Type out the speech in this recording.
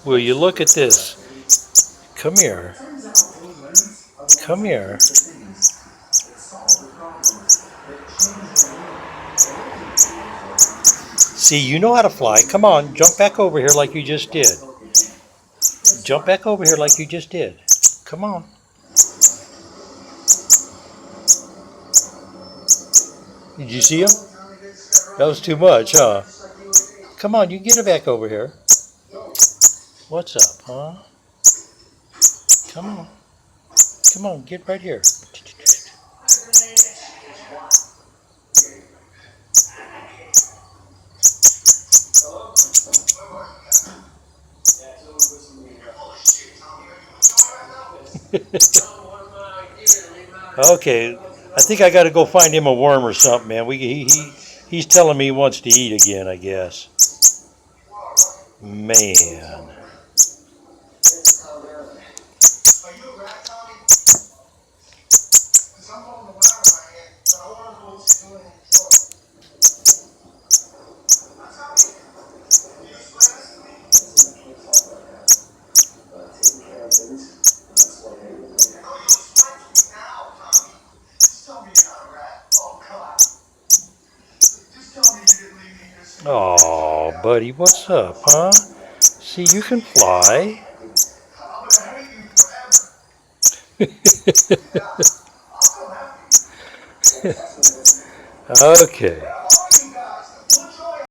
Will you look at this? Come here. Come here. See, you know how to fly. Come on, jump back over here like you just did. Jump back over here like you just did. Come on. Did you see him? That was too much, huh? Come on, you get it back over here. What's up, huh? Come on. Come on, get right here. Okay, I think I got to go find him a worm or something, man. He's telling me he wants to eat again, I guess. Man. Oh, buddy, what's up, huh? See, you can fly. Okay.